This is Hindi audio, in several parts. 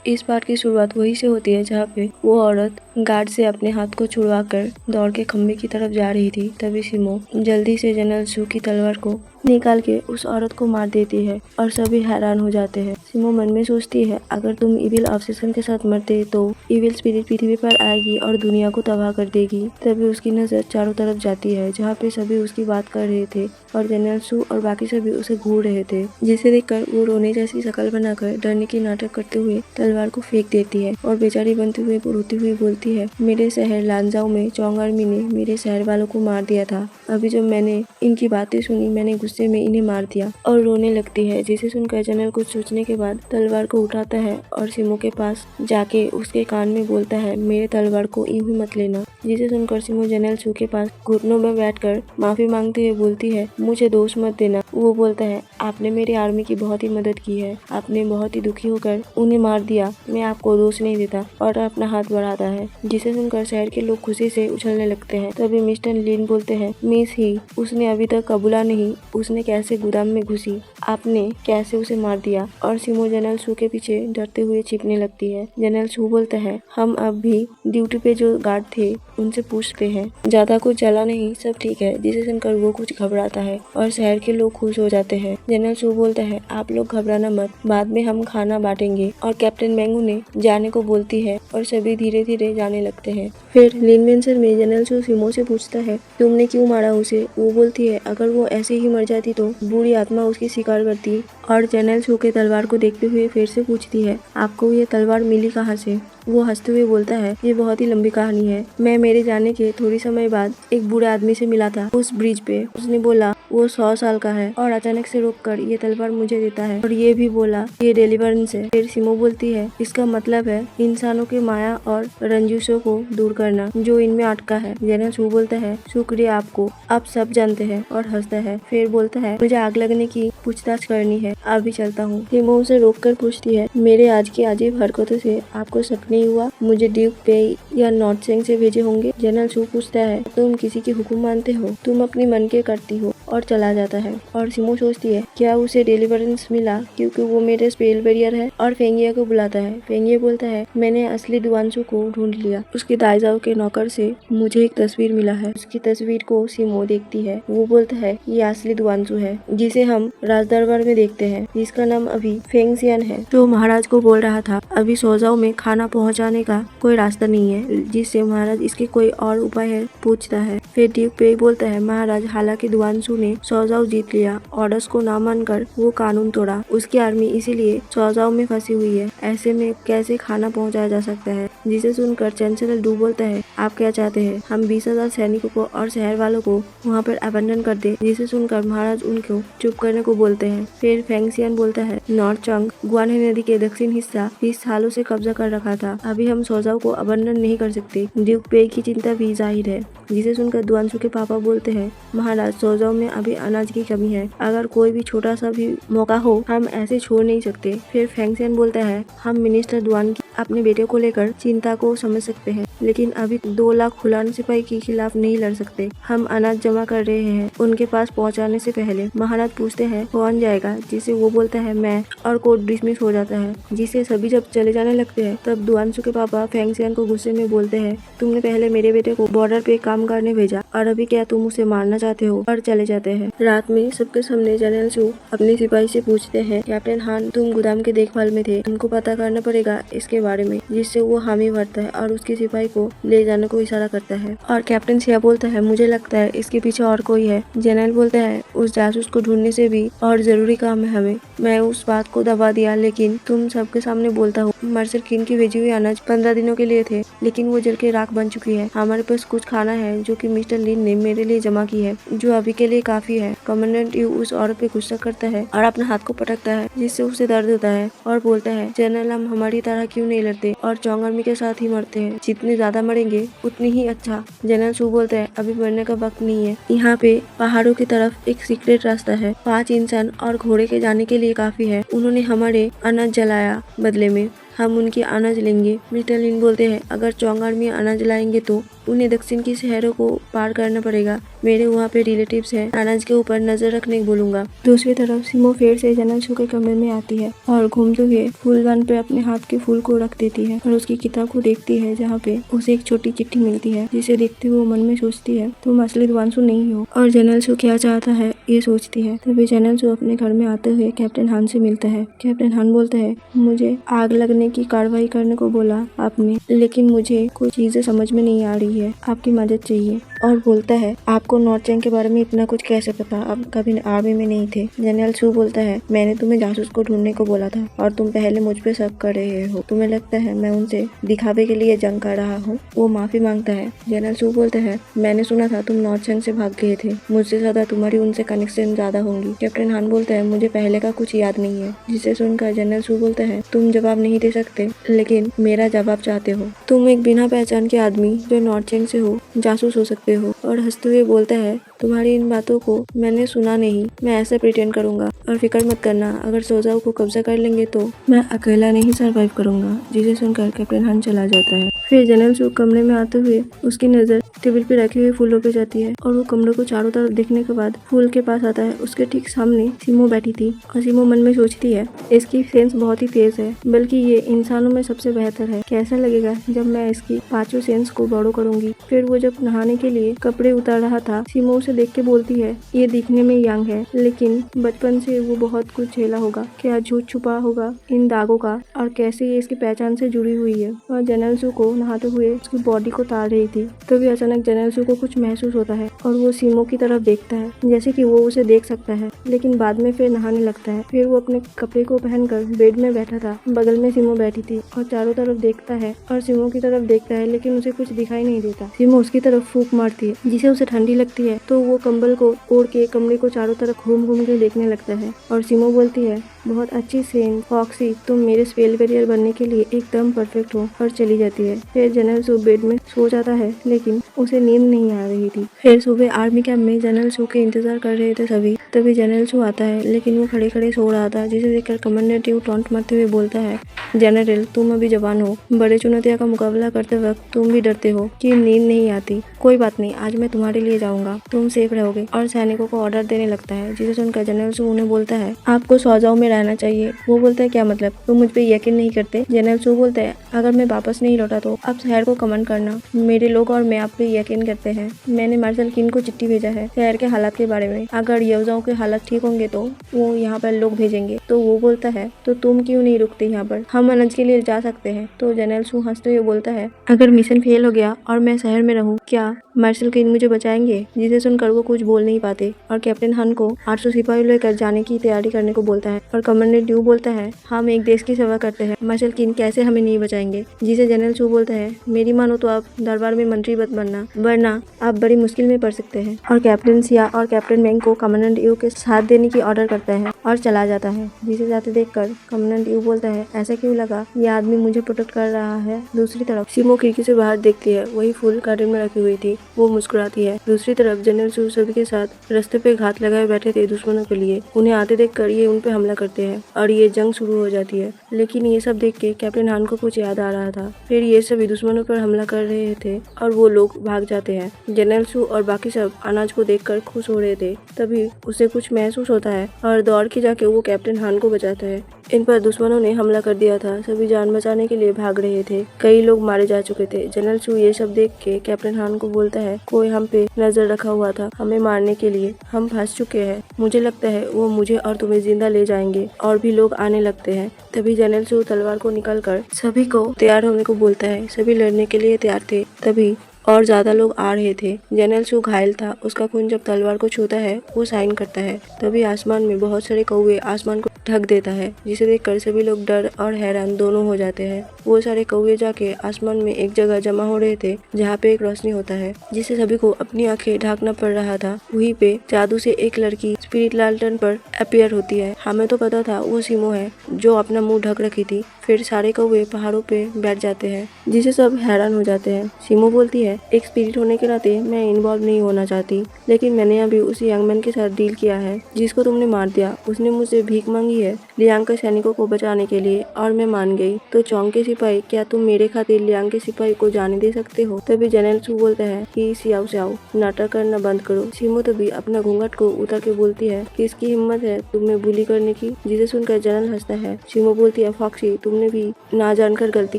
इस पार्ट की शुरुआत वहीं से होती है जहाँ पे वो औरत गार्ड से अपने हाथ को छुड़वाकर दौड़ के खम्भे की तरफ जा रही थी। तभी सिमो जल्दी से जनरल सू की तलवार को निकाल के उस औरत को मार देती है और सभी हैरान हो जाते हैं। सिमो मन में सोचती है, अगर तुम इविल ऑब्सेशन के साथ मरते तो इविल स्पिरिट पृथ्वी पर आएगी और दुनिया को तबाह कर देगी। तभी उसकी नजर चारों तरफ जाती है जहाँ पे सभी उसकी बात कर रहे थे और जनरल सू और बाकी सभी उसे घूर रहे थे, जिसे देखकर वो रोने जैसी शक्ल बनाकर डरने की नाटक करते हुए तलवार को फेंक देती है और बेचारी बनते हुए रोती हुई बोलती है, मेरे शहर लांजाओ में चोंग आर्मी ने मेरे शहर वालों को मार दिया था। अभी जब मैंने इनकी बातें सुनी मैंने गुस्से में इन्हें मार दिया और रोने लगती है। जिसे सुनकर जनरल कुछ सोचने के बाद तलवार को उठाता है और सिमो के पास जाके उसके कान में बोलता है, मेरे तलवार को यूं ही मत लेना। जिसे सुनकर सिमो जनरल सू के पास घुटनों में बैठकर माफी मांगते हुए बोलती है, मुझे दोष मत देना। वो बोलता है, आपने मेरी आर्मी की बहुत ही मदद की है, आपने बहुत ही दुखी होकर उन्हें मार दिया, मैं आपको दोष नहीं देता, और अपना हाथ बढ़ाता है। जिसे सुनकर शहर के लोग खुशी से उछलने लगते हैं। तभी मिस्टर लिन बोलते हैं, मिस ही उसने अभी तक कबूला नहीं, उसने कैसे गोदाम में घुसी, आपने कैसे उसे मार दिया। और सिमो जनरल सू के पीछे डरते हुए छिपने लगती है। जनरल सू बोलता है, हम अब भी ड्यूटी पे जो गार्ड थे उनसे पूछते हैं, ज्यादा कुछ चला नहीं, सब ठीक है। जिसे सुनकर वो कुछ घबराता है और शहर के लोग खुश हो जाते हैं। जनरल सू बोलता है, आप लोग घबराना मत, बाद में हम खाना बांटेंगे। और कैप्टन मैंगू ने जाने को बोलती है और सभी धीरे धीरे जाने लगते हैं। फिर लिनमेंसर में जनरल सू सिमो से पूछता है, तुमने क्यों मारा उसे। वो बोलती है, अगर वो ऐसे ही मर जाती तो बुरी आत्मा उसकी शिकार करती। और जनरल सू के तलवार को देखते हुए फिर से पूछती है, आपको ये तलवार मिली कहाँ से। वो हंसते हुए बोलता है, ये बहुत ही लंबी कहानी है, मैं मेरे जाने के थोड़ी समय बाद एक बूढ़े आदमी से मिला था उस ब्रिज पे। उसने बोला वो 100 साल का है और अचानक से रोककर ये तलवार मुझे देता है और ये भी बोला ये डेलिवरेंस है। फिर सिमो बोलती है, इसका मतलब है इंसानों के माया और रंजिशों को दूर करना जो इनमें अटका है। जनरल सू बोलता है, शुक्रिया आपको, आप सब जानते हैं, और हंसता है। फिर बोलता है, मुझे आग लगने की पूछताछ करनी है, अभी चलता हूँ। सिमो उसे रोककर पूछती है, मेरे आज की अजीब हरकतों से आपको शक नहीं हुआ, मुझे ड्यूक पे या नॉर्थ सेंग से भेजे होंगे। जनरल सू पूछता है, तुम किसी की हुक्म मानते हो, तुम अपनी मन के करती हो, और चला जाता है। और सिमो सोचती है, क्या उसे डेलिवरेंस मिला क्योंकि वो मेरे स्पेल बैरियर है। और फेंगिया को बुलाता है। फेंगिया बोलता है, मैंने असली दुआनसू को ढूंढ लिया, उसके दाइजाओ के नौकर से मुझे एक तस्वीर मिला है। उसकी तस्वीर को सिमो देखती है। वो बोलता है, ये असली दुआनसू है जिसे हम राज दरबार में देखते हैं, जिसका नाम अभी फेंगसियन है। जो महाराज को बोल रहा था, अभी सोजाओ में खाना पहुँचाने का कोई रास्ता नहीं है, जिससे महाराज इसके कोई और उपाय है पूछता है। फिर ड्यूक पे बोलता है, महाराज हालांकि दुआनसू ने सोजाओ जीत लिया, ऑर्डर्स को ना मानकर वो कानून तोड़ा, उसकी आर्मी इसीलिए सोजाओ में फंसी हुई है, ऐसे में कैसे खाना पहुंचाया जा सकता है। जिसे सुनकर चांसलर डू बोलता है, आप क्या चाहते हैं, हम 20,000 सैनिकों को और शहर वालों को वहाँ पर अबंडन कर दे। जिसे सुनकर महाराज उनको चुप करने को बोलते हैं। फिर फेंगसियन बोलता है, नॉर्थ चंग गुआनहे नदी के दक्षिण हिस्सा 20 सालों से कब्जा कर रखा था, अभी हम सोजाओ को अबंडन नहीं कर सकते। ड्यूक पे की चिंता भी जाहिर है। जिसे सुनकर दुआनसू के पापा बोलते हैं, महाराज सोजाओ में अभी अनाज की कमी है, अगर कोई भी छोटा सा भी मौका हो हम ऐसे छोड़ नहीं सकते। फिर फेंगसियन बोलता है, हम मिनिस्टर दुआन की अपने बेटे को लेकर चिंता को समझ सकते हैं, लेकिन अभी 2 लाख खुलान सिपाही के खिलाफ नहीं लड़ सकते। हम अनाज जमा कर रहे हैं उनके पास पहुंचाने से पहले। महाराज पूछते हैं, कौन जाएगा। जिसे वो बोलता है, मैं, और कोर्ट डिसमिस हो जाता है। जिसे सभी जब चले जाने लगते हैं तब दुआनसू के पापा फेंगसियन को गुस्से में बोलते हैं, तुमने पहले मेरे बेटे को बॉर्डर पे काम करने भेजा और अभी क्या तुम उसे मारना चाहते हो। और चले जाते हैं। रात में सबके सामने जनरल सू अपने सिपाही से पूछते हैं, कैप्टन हान तुम गोदाम के देखभाल में थे, उनको पता करना पड़ेगा इसके बारे में। जिससे वो हामी भरता है और उसके सिपाही को ले जाने को इशारा करता है। और कैप्टन सिया बोलता है, मुझे लगता है इसके पीछे और कोई है। जनरल बोलता है, उस जासूस को ढूंढने से भी और जरूरी काम है हमें। मैं उस बात को दबा दिया, लेकिन तुम सबके सामने बोलता हूँ, मर्सर किंग की भेजी हुई अनाज 15 दिनों के लिए थे, लेकिन वो जल के राख बन चुकी है। हमारे पास कुछ खाना है जो कि मिस्टर लिन ने मेरे लिए जमा की है, जो अभी के लिए काफी है। कमांडेंट यू उस औरत पे गुस्सा करता है और अपने हाथ को पटकता है, जिससे उसे दर्द होता है और बोलता है, जनरल हम हमारी तरह क्यों नहीं लड़ते और चोंग आर्मी के साथ ही मरते हैं, जितने ज्यादा मरेंगे उतनी ही अच्छा। जनरल सू बोलता है, अभी मरने का वक्त नहीं है, यहाँ पे पहाड़ों की तरफ एक सीक्रेट रास्ता है, 5 इंसान और घोड़े के जाने के लिए काफी है। उन्होंने हमारे अनाज जलाया, बदले में हम उनकी अनाज लेंगे। मिस्टर लिन बोलते हैं अगर चोंग आर्मी अनाज लाएंगे तो उन्हें दक्षिण की शहरों को पार करना पड़ेगा। मेरे वहाँ पे रिलेटिव्स हैं, अनाज के ऊपर नजर रखने बोलूंगा। दूसरी तरफ सिमो फिर से जनरल शू के कमरे में आती है और घूमते हुए फूलदान पे अपने हाथ के फूल को रख देती है और उसकी किताब को देखती है जहाँ पे उसे एक छोटी चिट्ठी मिलती है, जिसे देखते हुए मन में सोचती है तुम असली द्वांसु नहीं हो और जनरल शू क्या चाहता है ये सोचती है। तभी जनरल शू अपने घर में आते हुए कैप्टन हान से मिलता है। कैप्टन हान बोलता है मुझे आग लगने की कार्रवाई करने को बोला आपने, लेकिन मुझे कुछ चीजें समझ में नहीं आ रही है, आपकी मदद चाहिए। और बोलता है आपको नॉर्थ के बारे में इतना कुछ कैसे पता, आप कभी आर्मी में नहीं थे। जनरल शू बोलता है मैंने तुम्हें जासूस को ढूंढने को बोला था और तुम पहले मुझ पे शक कर रहे हो, तुम्हें लगता है मैं उनसे दिखावे के लिए जंग कर रहा हूँ। वो माफी मांगता है। जनरल शू बोलता है मैंने सुना था तुम नॉर्थ से भाग गए थे, मुझसे ज्यादा तुम्हारी उनसे कनेक्शन ज्यादा होंगी। कैप्टन हान बोलता है मुझे पहले का कुछ याद नहीं है। जिसे सुनकर जनरल शू बोलता है तुम जवाब नहीं दे सकते, लेकिन मेरा जवाब चाहते हो। तुम एक बिना पहचान के आदमी जो नॉर्थ से हो जासूस हो सकते हो। और हंसते हुए बोलता है तुम्हारी इन बातों को मैंने सुना नहीं, मैं ऐसे प्रिटेंड करूंगा और फिक्र मत करना, अगर सोजाओ को कब्जा कर लेंगे तो मैं अकेला नहीं सरवाइव करूंगा। जिसे सुनकर कैप्टन हान चला जाता है। फिर जनरल शू कमरे में आते हुए उसकी नजर टेबल पे रखे हुए फूलों पे जाती है और वो कमरे को चारों तरफ देखने के बाद फूल के पास आता है। उसके ठीक सामने सिमो बैठी थी और सिमो मन में सोचती है इसकी सेंस बहुत ही तेज है, बल्कि ये इंसानों में सबसे बेहतर है। कैसा लगेगा जब मैं इसकी पांचों सेंस को बड़ो करूंगी। फिर वो जब नहाने के लिए कपड़े उतार रहा था, सिमो उसे देख के बोलती है ये दिखने में यंग है, लेकिन बचपन से वो बहुत कुछ झेला होगा। क्या झूठ छुपा होगा इन दागों का और कैसे ये इसकी पहचान से जुड़ी हुई है। और जनरल शू को नहाते हुए उसकी बॉडी को तार रही थी। तभी अचानक जनरल शू को कुछ महसूस होता है और वो सिमो की तरफ देखता है जैसे कि वो उसे देख सकता है, लेकिन बाद में फिर नहाने लगता है। फिर वो अपने कपड़े को पहनकर बेड में बैठा था, बगल में सिमो बैठी थी और चारों तरफ देखता है और सिमो की तरफ देखता है, लेकिन उसे कुछ दिखाई नहीं देता। सिमो उसकी तरफ फूंक मारती है जिसे उसे ठंडी लगती है, तो वो कंबल को ओढ़ के कमरे को चारों तरफ घूम घूम के देखने लगता है और सिमो बोलती है बहुत अच्छी सेन फॉक्सी, तुम मेरे स्पेल बैरियर बनने के लिए एकदम परफेक्ट हो, और चली जाती है। फिर जनरल शू बेड में सो जाता है, लेकिन उसे नींद नहीं आ रही थी। फिर सुबह आर्मी कैंप में जनरल शू के इंतजार कर रहे थे सभी। तभी जनरल शू आता है, लेकिन वो खड़े खड़े सो रहा था, जिसे देखकर कमांडर ड्यू टॉन्ट मारते हुए बोलता है जनरल तुम अभी जवान हो, बड़े चुनौतियों का मुकाबला करते वक्त तुम भी डरते हो कि नींद नहीं आती। कोई बात नहीं, आज मैं तुम्हारे लिए जाऊंगा, तुम सेफ रहोगे। और सैनिकों को ऑर्डर देने लगता है, जिसे सुनकर जनरल शू उन्हें बोलता है आपको सौजाओ में रहना चाहिए। वो बोलता है क्या मतलब, तुम मुझ पे यकीन नहीं करते। जनरल शू बोलता है अगर मैं वापस नहीं लौटा तो आप शहर को कमांड करना, मेरे लोग और मैं आप पे यकीन करते हैं। मैंने मार्शल किन को चिट्ठी भेजा है शहर के हालात के बारे में, अगर यवजाओं के हालात ठीक होंगे तो वो यहाँ पर लोग भेजेंगे। तो वो बोलता है तो तुम क्यों नहीं रुकते यहाँ पर, हम अनाज के लिए जा सकते हैं। तो जनरल शू हंसते हुए बोलता है अगर मिशन फेल हो गया और मैं शहर में रहूँ, क्या मार्शल किन मुझे बचाएंगे। जिसे सुनकर वो कुछ बोल नहीं पाते और कैप्टन हान को 800 सिपाही लेकर जाने की तैयारी करने को बोलता है और कमांडर ड्यू बोलता है हम एक देश की सेवा करते हैं, मार्शल किन कैसे हमें नहीं बचाएंगे। जिसे जनरल शू बोलता है मेरी मानो तो आप दरबार में मंत्री मत बनना, वरना आप बड़ी मुश्किल में पड़ सकते हैं। और कैप्टन सिया और कैप्टन मैंग को कमांडर ड्यू के साथ देने की ऑर्डर करता है और चला जाता है। जिसे जाते देखकर कमांडर ड्यू बोलता है ऐसा क्यों लगा, ये आदमी मुझे प्रोटेक्ट कर रहा है। दूसरी तरफ सिमो खिड़की से बाहर देखती है, वही फूल गार्डन में रखी हुई थी, वो मुस्कुराती है। दूसरी तरफ जनरल शू सभी के साथ रास्ते पे घात लगाए बैठे थे दुश्मनों के लिए। उन्हें आते देखकर ये उन पे हमला करते हैं और ये जंग शुरू हो जाती है। लेकिन ये सब देख के कैप्टन हान को कुछ याद आ रहा था। फिर ये सभी दुश्मनों पर हमला कर रहे थे और वो लोग भाग जाते हैं। जनरल शू और बाकी सब अनाज को देखकर खुश हो रहे थे। तभी उसे कुछ महसूस होता है और दौड़ के जाके वो कैप्टन हान को बचाता है। इन पर दुश्मनों ने हमला कर दिया था, सभी जान बचाने के लिए भाग रहे थे, कई लोग मारे जा चुके थे। जनरल शू ये सब देख के कैप्टन हान को बोलता है कोई हम पे नजर रखा हुआ था हमें मारने के लिए, हम फंस चुके हैं, मुझे लगता है वो मुझे और तुम्हें जिंदा ले जाएंगे। और भी लोग आने लगते हैं। तभी जनरल शू तलवार को निकाल कर सभी को तैयार होने को बोलता है। सभी लड़ने के लिए तैयार थे। तभी और ज्यादा लोग आ रहे थे। जनरल शू घायल था, उसका खून जब तलवार को छूता है वो साइन करता है। तभी आसमान में बहुत सारे कौवे आसमान को ढक देता है, जिसे देखकर सभी लोग डर और हैरान दोनों हो जाते हैं। वो सारे कौवे जाके आसमान में एक जगह जमा हो रहे थे जहाँ पे एक रोशनी होता है, जिससे सभी को अपनी आंखें ढांकना पड़ रहा था। वहीं पे जादू से एक लड़की स्पिरिट लालटेन पर अपीयर होती है। हमें तो पता था वो सिमो है जो अपना मुंह ढक रखी थी। फिर सारे कौवे पहाड़ों पे बैठ जाते हैं, जिसे सब हैरान हो जाते हैं। सिमो बोलती है है, एक स्पिरिट होने के नाते मैं इन्वॉल्व नहीं होना चाहती, लेकिन मैंने अभी उस यंग मैन के साथ डील किया है जिसको तुमने मार दिया। उसने मुझसे भीख मांगी है लियांग के सैनिकों को बचाने के लिए और मैं मान गई। तो चौंग के सिपाही, क्या तुम मेरे खातिर लियांग के सिपाही को जाने दे सकते हो? तभी जनरल सू बोलता है कि सियाओ सियाओ, नाटक करना बंद करो। सिमो तभी अपना घूंघट को उतार के बोलती है कि इसकी हिम्मत है तुम्हें बुली करने की, जिसे सुनकर जनरल हंसता है। सिमो बोलती है फॉक्सी, तुमने भी ना जानकर गलती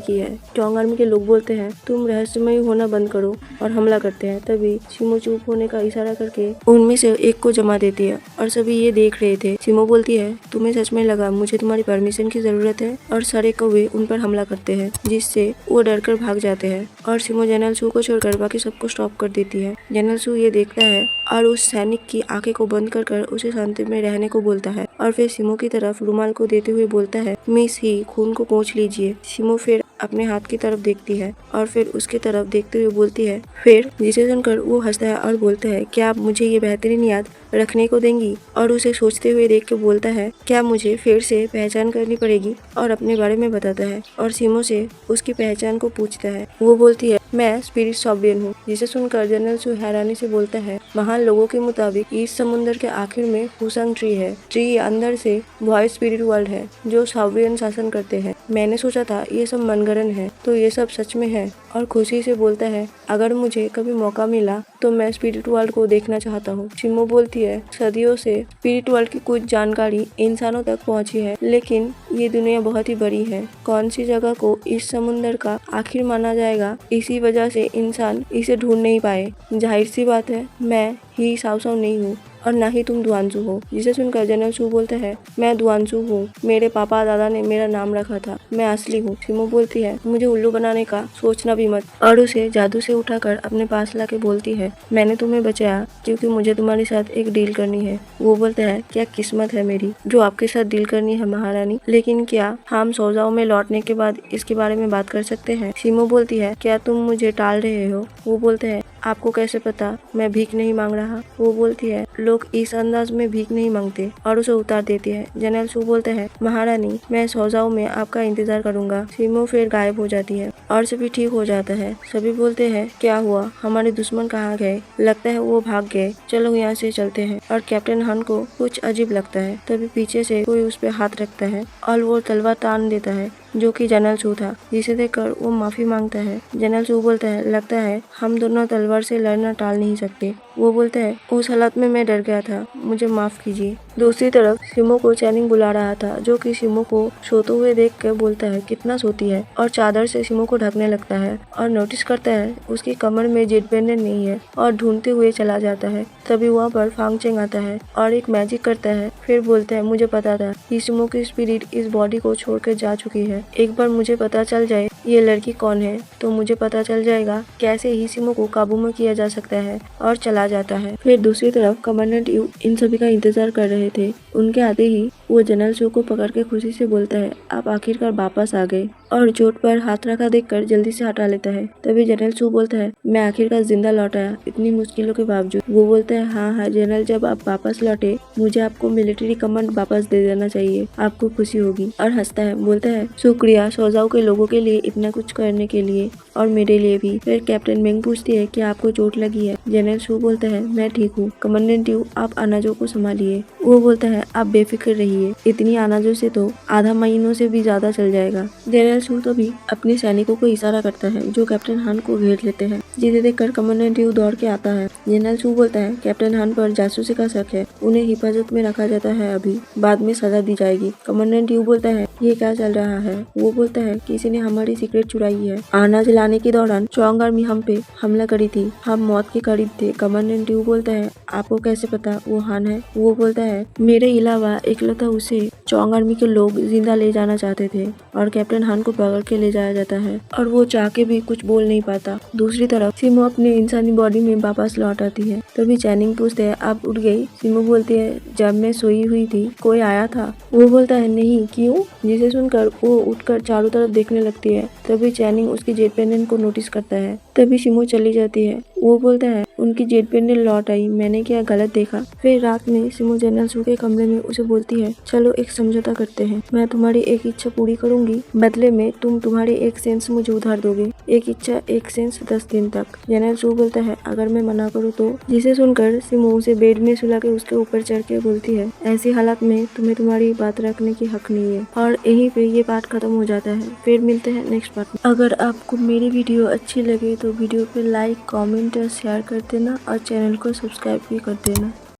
की है। चौंग आर्मी के लोग बोलते हैं तुम रहस्यमय होना बंद करो और हमला करते हैं। तभी सिमो चुप होने का इशारा करके उनमें से एक को जमा देती है और सभी ये देख रहे थे। सिमो बोलती है तुम्हें सच में लगा मुझे तुम्हारी परमिशन की जरूरत है? और सारे कौवे उन पर हमला करते हैं जिससे वो डरकर भाग जाते हैं और सिमो जनरल सू को छोड़कर बाकी सबको स्टॉप कर देती है। जनरल सू ये देखता है और उस सैनिक की आंखें को बंद कर उसे शांति में रहने को बोलता है और फिर सिमो की तरफ रुमाल को देते हुए बोलता है मिस ही, खून को पोंछ लीजिए। सिमो फिर अपने हाथ की तरफ देखती है और फिर उसकी तरफ देखते हुए बोलती है फिर, जिसे सुनकर वो हंसता है और बोलता है क्या आप मुझे ये बेहतरीन याद रखने को देंगी? और उसे सोचते हुए देख के बोलता है क्या मुझे फिर से पहचान करनी पड़ेगी? और अपने बारे में बताता है और सिमो से उसकी पहचान को पूछता है। वो बोलती है मैं स्पिरिट सॉबियन हूँ। जिसे सुनकर जनरल सू हैरानी से बोलता है महान लोगों के मुताबिक इस समुद्र के आखिर में हुसंग ट्री है। ट्री अंदर से वॉइस स्पिरिट वर्ल्ड है जो सॉबियन शासन करते हैं। मैंने सोचा था ये सब मनगढ़ंत है, तो ये सब सच में है। और खुशी से बोलता है अगर मुझे कभी मौका मिला तो मैं स्पिरिट वर्ल्ड को देखना चाहता हूँ। सिमो बोलती है सदियों से स्पिरिट वर्ल्ड की कुछ जानकारी इंसानों तक पहुँची है, लेकिन ये दुनिया बहुत ही बड़ी है। कौन सी जगह को इस समुद्र का आखिर माना जाएगा, इसी वजह से इंसान इसे ढूंढ नहीं पाए। जाहिर सी बात है मैं ही साव साव नहीं हूँ और ना ही तुम दुआनसू हो। जिसे सुनकर जनरल सू बोलता है मैं दुआनसू हूँ, मेरे पापा दादा ने मेरा नाम रखा था, मैं असली हूँ। सिमो बोलती है मुझे उल्लू बनाने का सोचना भी मत और उसे जादू से उठाकर अपने पास लाके बोलती है मैंने तुम्हें बचाया क्योंकि मुझे तुम्हारे साथ एक डील करनी है। वो बोलता है क्या किस्मत है मेरी जो आपके साथ डील करनी है महारानी, लेकिन क्या हम सौजाओं में लौटने के बाद इसके बारे में बात कर सकते हैं? सिमो बोलती है क्या तुम मुझे टाल रहे हो? वो बोलते हैं आपको कैसे पता मैं भीख नहीं मांग रहा? वो बोलती है लोग इस अंदाज में भीख नहीं मांगते और उसे उतार देती है। जनरल सू बोलता है महारानी मैं सौजाओं में आपका इंतजार करूंगा। सिमो फिर गायब हो जाती है और सभी ठीक हो जाता है। सभी बोलते हैं क्या हुआ, हमारे दुश्मन कहाँ गए? लगता है वो भाग गए, चलो यहाँ से चलते हैं। और कैप्टन हन को कुछ अजीब लगता है। तभी पीछे से कोई उस पे हाथ रखता है और वो तलवार तान देता है जो कि जनरल सू था, जिसे देखकर वो माफी मांगता है। जनरल सू बोलता है लगता है हम दोनों तलवार से लड़ना टाल नहीं सकते। वो बोलता है उस हालत में मैं डर गया था, मुझे माफ कीजिए। दूसरी तरफ सिमो को चैनिंग बुला रहा था जो कि सिमो को सोते हुए देख कर बोलता है कितना सोती है और चादर से सिमो को ढकने लगता है और नोटिस करता है उसकी कमर में जेट बैंडेज नहीं है और ढूंढते हुए चला जाता है। तभी वहाँ पर फांगचेंग आता है और एक मैजिक करता है। फिर बोलता है मुझे पता था कि सिमो की स्पिरिट इस बॉडी को छोड़कर जा चुकी है। एक बार मुझे पता चल जाए ये लड़की कौन है तो मुझे पता चल जाएगा कैसे ही सिमो को काबू में किया जा सकता है और चला जाता है। फिर दूसरी तरफ कमांडेंट यू इन सभी का इंतजार कर रहे थे। उनके आते ही वो जनरल सू को पकड़ के खुशी से बोलता है आप आखिरकार वापस आ गए और चोट पर हाथ रखा देखकर जल्दी से हटा लेता है। तभी जनरल सू बोलता है मैं आखिरकार जिंदा लौट आया इतनी मुश्किलों के बावजूद। वो बोलता है हाँ जनरल, जब आप वापस लौटे मुझे आपको मिलिट्री कमांड वापस दे देना चाहिए, आपको खुशी होगी। और हंसता है, बोलता है शुक्रिया सौजाओ के लोगों के लिए इतना कुछ करने के लिए और मेरे लिए भी। फिर कैप्टन मेंग पूछती है कि आपको चोट लगी है? जनरल सू बोलता है मैं ठीक हूँ। कमांडेंट यू आप अनाजों को संभालिए। वो बोलता है आप बेफिक्र रहिए, इतनी अनाजों से तो आधा महीनों से भी ज्यादा चल जाएगा। जनरल सू तो भी अपने सैनिकों को इशारा करता है जो कैप्टन हान को घेर लेते हैं, जिसे देखकर कमांडेंट यू दौड़ के आता है। जनरल सू बोलता है कैप्टन हान पर जासूसी का शक है, उन्हें हिफाजत में रखा जाता है, अभी बाद में सजा दी जाएगी। कमांडेंट यू बोलता है ये क्या चल रहा है? वो बोलता है किसी ने हमारी सीक्रेट चुराई है। अनाज लाने के दौरान चौंग आर्मी हम पे हमला करी थी, हम मौत के करीब थे। कमांडेंट यू बोलता है आपको कैसे पता वो हान है? वो बोलता है मेरे अलावा एकलौता उसे चौंग आर्मी के लोग जिंदा ले जाना चाहते थे और कैप्टन हान को पकड़ के ले जाया जाता है और वो चाह के भी कुछ बोल नहीं पाता। दूसरी तरफ सिमो अपनी इंसानी बॉडी में वापस लौट आती है। तभी चैनिंग पूछते है आप उठ गई? सिमो बोलती है जब मैं सोई हुई थी कोई आया था। वो बोलता है नहीं, क्यों? जिसे सुनकर वो उठकर चारों तरफ देखने लगती है। तभी चैनिंग उसकी जेट पेंडेंट को नोटिस करता है। तभी सिमो चली जाती है। वो बोलता है उनकी जेट पेंडेंट लौट आई, मैंने क्या गलत देखा। फिर रात में सिमो जनरल सू के कमरे में उसे बोलती है चलो एक समझौता करते हैं, मैं तुम्हारी एक इच्छा पूरी करूंगी, बदले में तुम तुम्हारी एक सेंस मुझे उधार दोगे, एक इच्छा एक सेंस 10 दिन तक। जनरल सू बोलता है अगर मैं मना करूँ तो। जिसे सुनकर सिमो उसे बेड में सुला के उसके ऊपर चढ़ के बोलती है ऐसी हालात में तुम्हें तुम्हारी बात रखने की हक नहीं है। और यहीं पे ये पार्ट खत्म हो जाता है। फिर मिलते हैं नेक्स्ट पार्ट में। अगर आपको मेरी वीडियो अच्छी लगे तो वीडियो पे लाइक, कमेंट और शेयर कर देना और चैनल को सब्सक्राइब भी कर देना।